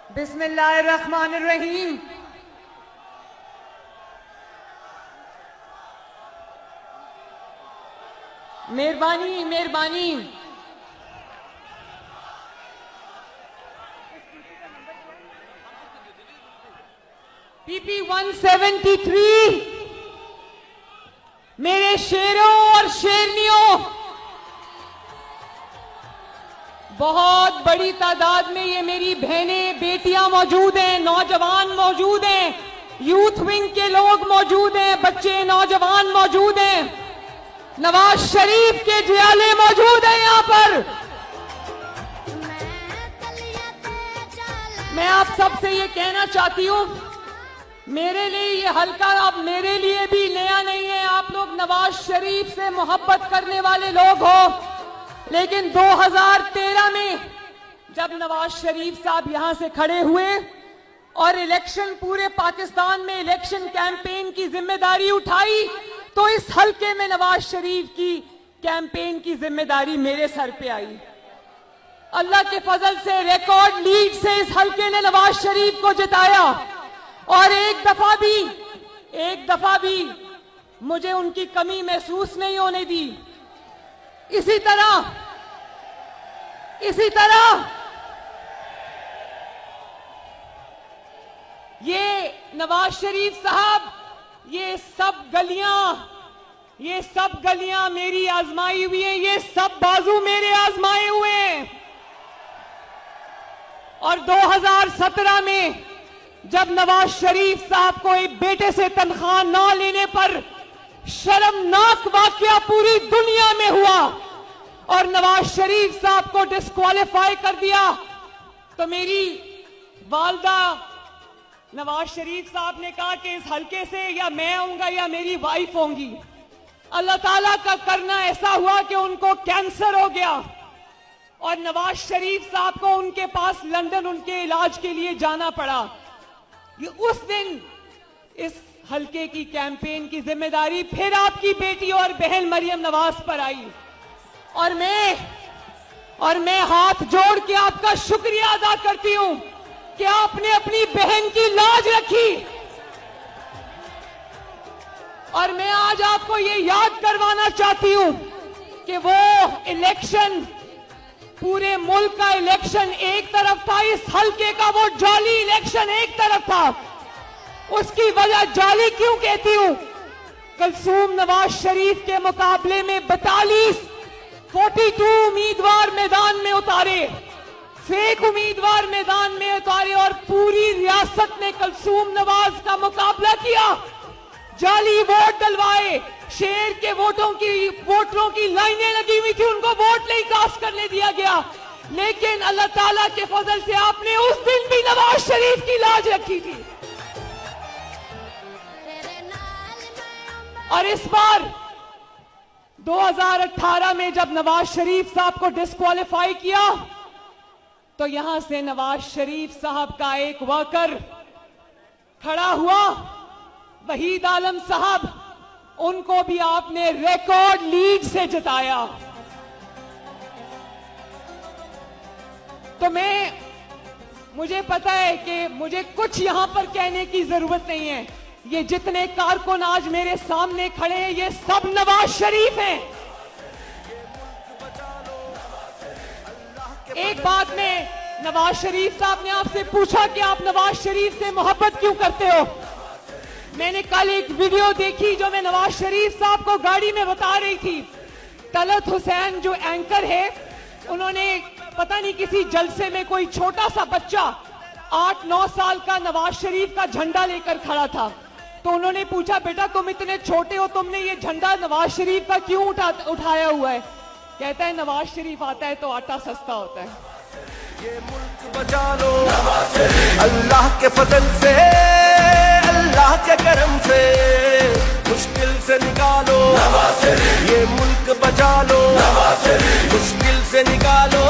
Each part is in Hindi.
बिस्मिल्लाहिर्रहमानिर्रहीम। मेहरबानी मेहरबानी। पीपी 173 मेरे शेरों और शेरनियों, बहुत बड़ी तादाद में ये मेरी बहनें बेटियां मौजूद हैं, नौजवान मौजूद हैं, यूथ विंग के लोग मौजूद हैं, बच्चे नौजवान मौजूद हैं, नवाज शरीफ के जियाले मौजूद हैं यहाँ पर। मैं आप सबसे ये कहना चाहती हूँ, मेरे लिए ये हल्का अब मेरे लिए भी नया नहीं है। आप लोग नवाज शरीफ से मोहब्बत करने वाले लोग हो, लेकिन 2013 में जब नवाज शरीफ साहब यहां से खड़े हुए और इलेक्शन पूरे पाकिस्तान में इलेक्शन कैंपेन की जिम्मेदारी उठाई, तो इस हल्के में नवाज शरीफ की कैंपेन की जिम्मेदारी मेरे सर पे आई। अल्लाह के फजल से रिकॉर्ड लीड से इस हल्के ने नवाज शरीफ को जिताया और एक दफा भी मुझे उनकी कमी महसूस नहीं होने दी। इसी तरह ये नवाज शरीफ साहब, ये सब गलियां मेरी आजमाई हुई हैं, ये सब बाजू मेरे आजमाए हुए हैं। और 2017 में जब नवाज शरीफ साहब को एक बेटे से तनख्वाह न लेने पर शर्मनाक वाकया पूरी दुनिया में हुआ और नवाज शरीफ साहब को डिस्क्वालीफाई कर दिया, तो मेरी वालदा नवाज शरीफ साहब ने कहा कि इस हल्के से या मैं आऊंगा या मेरी वाइफ होंगी। अल्लाह ताला का करना ऐसा हुआ कि उनको कैंसर हो गया और नवाज शरीफ साहब को उनके पास लंदन उनके इलाज के लिए जाना पड़ा। ये उस दिन इस हल्के की कैंपेन की जिम्मेदारी फिर आपकी बेटी और बहन मरियम नवाज पर आई और मैं हाथ जोड़ के आपका शुक्रिया अदा करती हूं कि आपने अपनी बहन की लाज रखी। और मैं आज आपको ये याद करवाना चाहती हूं कि वो इलेक्शन, पूरे मुल्क का इलेक्शन एक तरफ था, इस हल्के का वो जाली इलेक्शन एक तरफ था। उसकी वजह जाली क्यों कहती हूं? कुलसूम नवाज शरीफ के मुकाबले में 42 उम्मीदवार मैदान में उतारे, फेक उम्मीदवार मैदान में उतारे और पूरी रियासत ने कुलसूम नवाज का मुकाबला किया। जाली वोट डलवाए, शेर के वोटरों की लाइनें लगी हुई थी, उनको वोट नहीं कास्ट करने दिया गया। लेकिन अल्लाह ताला के फजल से आपने उस दिन भी नवाज शरीफ की लाज रखी थी। और इस बार 2018 में जब नवाज शरीफ साहब को डिस्क्वालीफाई किया, तो यहां से नवाज शरीफ साहब का एक वर्कर खड़ा हुआ, वहीद आलम साहब, उनको भी आपने रिकॉर्ड लीड से जिताया। तो मुझे पता है कि मुझे कुछ यहां पर कहने की जरूरत नहीं है। ये जितने कारकुन आज मेरे सामने खड़े हैं, ये सब नवाज शरीफ हैं। एक बात में नवाज शरीफ साहब ने आपसे पूछा कि आप नवाज शरीफ से मोहब्बत क्यों करते हो। मैंने कल एक वीडियो देखी जो मैं नवाज शरीफ साहब को गाड़ी में बता रही थी। तलत हुसैन जो एंकर है, उन्होंने पता नहीं किसी जलसे में कोई छोटा सा बच्चा 8-9 साल का नवाज शरीफ का झंडा लेकर खड़ा था, तो उन्होंने पूछा, बेटा तुम इतने छोटे हो, तुमने ये झंडा नवाज शरीफ का क्यों उठाया हुआ है? कहता है नवाज शरीफ आता है तो आटा सस्ता होता है। ये मुल्क बचा लो अल्लाह के फजल से, अल्लाह के करम से, मुश्किल से निकालो ये मुल्क बचा लो, मुश्किल से निकालो।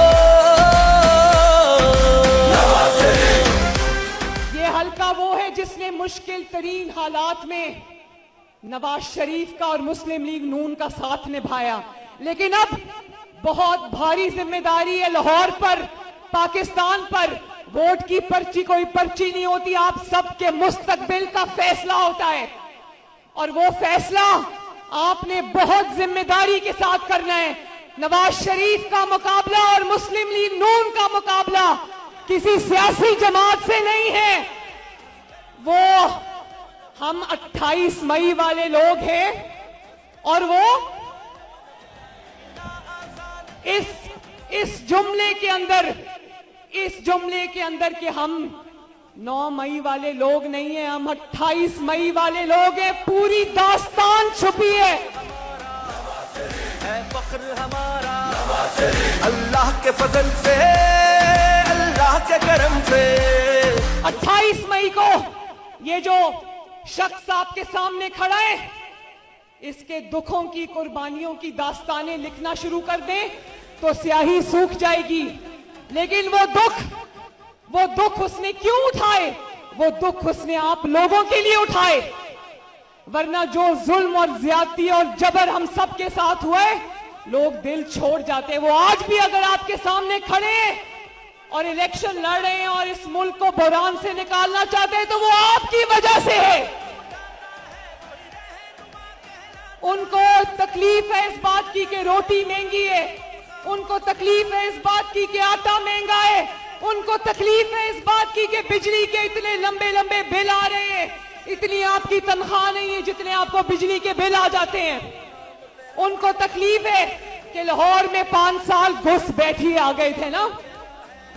ये हल्का वो है जिसने मुश्किल तरीन हालात में नवाज शरीफ का और मुस्लिम लीग नून का साथ निभाया। लेकिन अब बहुत भारी जिम्मेदारी है लाहौर पर, पाकिस्तान पर वोट की पर्ची कोई पर्ची नहीं होती, आप सबके मुस्तकबिल का फैसला होता है। और वो फैसला आपने बहुत जिम्मेदारी के साथ करना है। नवाज शरीफ का मुकाबला और मुस्लिम लीग नून का मुकाबला किसी सियासी जमात से नहीं है, वो हम 28 मई वाले लोग हैं। और वो इस जुमले के अंदर कि हम 9 मई वाले लोग नहीं हैं, हम 28 मई वाले लोग हैं। पूरी दास्तान छुपी है फख्र हमारा अल्लाह के फजल से, अल्लाह के करम से। 28 मई को ये जो शख्स आपके सामने खड़ा है, इसके दुखों की, कुर्बानियों की दास्तानें लिखना शुरू कर दें तो स्याही सूख जाएगी। लेकिन वो दुख उसने क्यों उठाए? वो दुख उसने आप लोगों के लिए उठाए। वरना जो जुल्म और ज्यादती और जबर हम सब के साथ हुआ है, लोग दिल छोड़ जाते। वो आज भी अगर आपके सामने खड़े हैं और इलेक्शन लड़ रहे हैं और इस मुल्क को बहरान से निकालना चाहते हैं, तो वो आपकी वजह से है। उनको तकलीफ है इस बात की कि रोटी महंगी है, उनको तकलीफ है इस बात की कि आटा महंगा है, उनको तकलीफ है इस बात की कि बिजली के इतने लंबे लंबे बिल आ रहे हैं, इतनी आपकी तनख्वाह नहीं है जितने आपको बिजली के बिल आ जाते हैं। उनको तकलीफ है कि लाहौर में 5 साल घुस बैठी आ गए थे ना।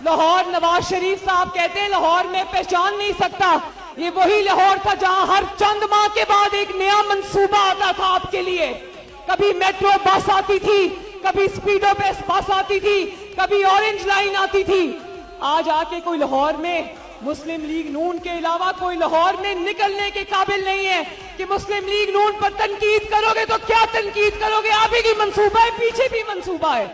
लाहौर, नवाज शरीफ साहब कहते हैं लाहौर में पहचान नहीं सकता। ये वही लाहौर था जहां हर चंद माह के बाद एक नया मंसूबा आता था आपके लिए। कभी मेट्रो बस आती थी, कभी स्पीडो बस आती थी, कभी ऑरेंज लाइन आती थी। आज आके कोई लाहौर में मुस्लिम लीग नून के अलावा कोई लाहौर में निकलने के काबिल नहीं है कि मुस्लिम लीग नून पर तनकीद करोगे तो क्या तनकीद करोगे? आप ही की मंसूबा है, पीछे भी मंसूबा है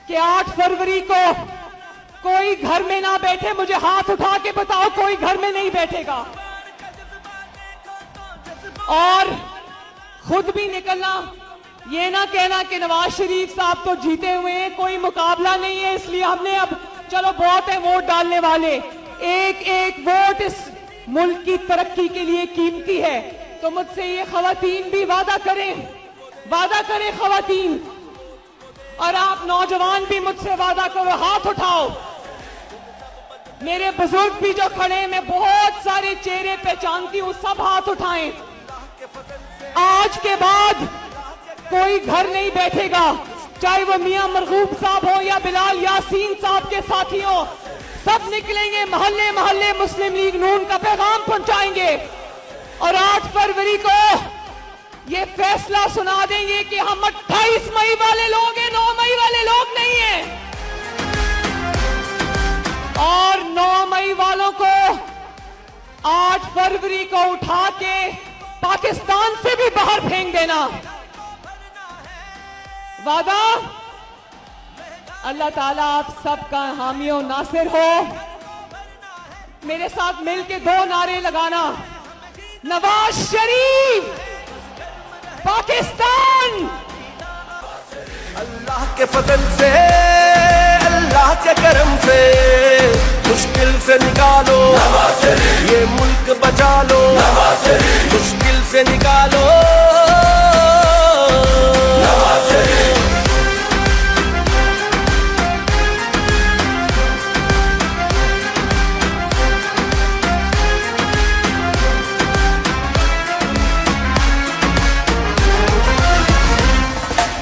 कि 8 फरवरी को कोई घर में ना बैठे। मुझे हाथ उठा के बताओ कोई घर में नहीं बैठेगा। और खुद भी निकलना, ये ना कहना कि नवाज शरीफ साहब तो जीते हुए हैं, कोई मुकाबला नहीं है इसलिए हमने अब चलो बहुत है वोट डालने वाले। एक एक वोट इस मुल्क की तरक्की के लिए कीमती है। तो मुझसे ये खवातीन भी वादा करें खवातीन, और आप नौजवान भी मुझसे वादा करो, हाथ उठाओ। मेरे बुजुर्ग भी जो खड़े हैं, मैं बहुत सारे चेहरे पहचानती हूं, सब हाथ उठाएं। आज के बाद कोई घर नहीं बैठेगा, चाहे वो मियां मरगूब साहब हो या बिलाल यासीन साहब के साथी हो। सब निकलेंगे, मोहल्ले मोहल्ले मुस्लिम लीग नून का पैगाम पहुंचाएंगे और 8 फरवरी को ये फैसला सुना देंगे कि हम 28 मई वाले लोग हैं, 9 मई वाले लोग नहीं हैं। और 9 मई वालों को 8 फरवरी को उठा के पाकिस्तान से भी बाहर फेंक देना। वादा? अल्लाह ताला आप सबका हामी और नासिर हो। मेरे साथ मिलके 2 नारे लगाना। नवाज शरीफ, पाकिस्तान। अल्लाह के फजल से, अल्लाह के करम से मुश्किल से निकालो, ये मुल्क बचा लो, मुश्किल से निकालो।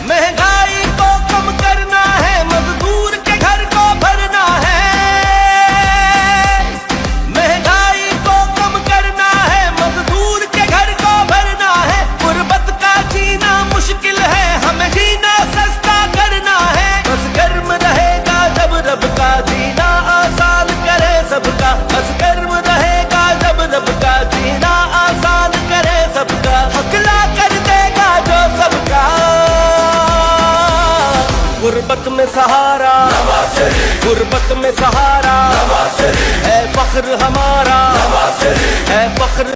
महंगाई को कम करना है, मजदूर के घर को भरना है। महंगाई को कम करना है, मजदूर के घर को भरना है। गुर्बत का जीना मुश्किल है, हमें जीना सस्ता करना है। बस गर्म रहेगा जब रब का जीना आसान करे सबका। बस गर्म रहेगा जब रब का जीना आसान करे सबका। हकला कर देगा जो सबका। गुर्बत में सहारा, गुर्बत में सहारा है फख्र हमारा, है फख्र।